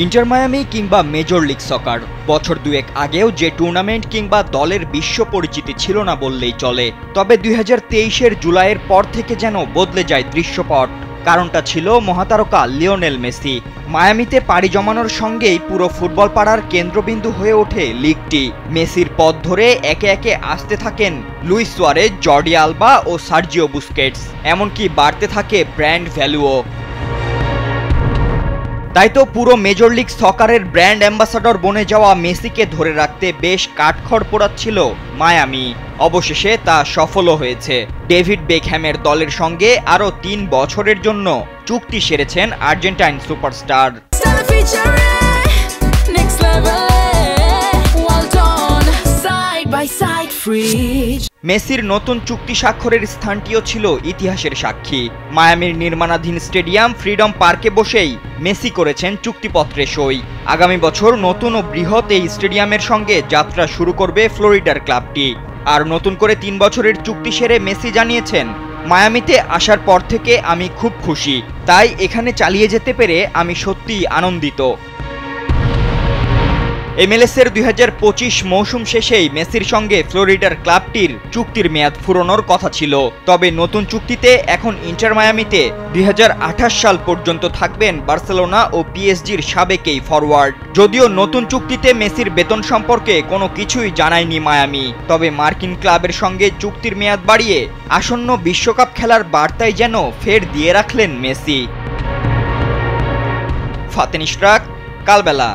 Inter Miami কিংবা major league সকার বছর দুয়েক আগেও যে টুর্নামেন্ট কিংবা দলের বিশ্ব পরিচিতি ছিল না বললেই চলে। তবে 2023-এর জুলাইয়ের পর থেকে যেন বদলে যায় দৃশ্যপট। কারণটা ছিল মহাতারকা লিওনেল মেসি। মায়ামিতে পাড়ি জমানোর সঙ্গেই পুরো ফুটবল পাড়ার কেন্দ্রবিন্দু হয়ে ওঠে লিগটি। মেসির পথ ধরে একে একে আসতে থাকেন লুইস সুয়ারেজ, জর্ডি আলবা ও সার্জিও বুস্কেটস। এমনকি বাড়তে থাকে ব্র্যান্ড ভ্যালুও। তাই তো পুরো মেজর লিগ সকারের ব্র্যান্ড অ্যাম্বাসাডর বনে যাওয়া মেসিকে ধরে রাখতে বেশ কাঠখড় পোড়াচ্ছিল মায়ামি। অবশেষে তা সফলও হয়েছে। ডেভিড বেকহ্যামের দলের সঙ্গে আরও 3 বছরের জন্য চুক্তি সেরেছেন আর্জেন্টাইন সুপারস্টার। মেসির নতুন চুক্তি স্বাক্ষরের স্থানটিও ছিল ইতিহাসের সাক্ষী। মায়ামির নির্মাণাধীন স্টেডিয়াম ফ্রিডম পার্কে বসেই মেসি করেছেন চুক্তিপত্রে সই। আগামী বছর নতুন ও বৃহৎ এই স্টেডিয়ামের সঙ্গে যাত্রা শুরু করবে ফ্লোরিডার ক্লাবটি। আর নতুন করে 3 বছরের চুক্তি সেরে মেসি জানিয়েছেন, মায়ামিতে আসার পর থেকে আমি খুব খুশি, তাই এখানে চালিয়ে যেতে পেরে আমি সত্যিই আনন্দিত। MLS-এর 2025 মৌসুম শেষেই মেসির সঙ্গে ফ্লোরিডার ক্লাবটির চুক্তির মেয়াদ ফুরোনোর কথা ছিল। তবে নতুন চুক্তিতে এখন ইন্টার মায়ামিতে 2028 সাল পর্যন্ত থাকবেন বার্সেলোনা ও PSG-র সাবেক এই ফরওয়ার্ড। যদিও নতুন চুক্তিতে মেসির বেতন সম্পর্কে কোনো কিছুই জানায়নি মায়ামি, তবে মার্কিন ক্লাবের সঙ্গে চুক্তির মেয়াদ বাড়িয়ে আসন্ন বিশ্বকাপ খেলার বার্তাই যেন ফের দিয়ে রাখলেন মেসি। ফাতেন ইশরাক, কালবেলা।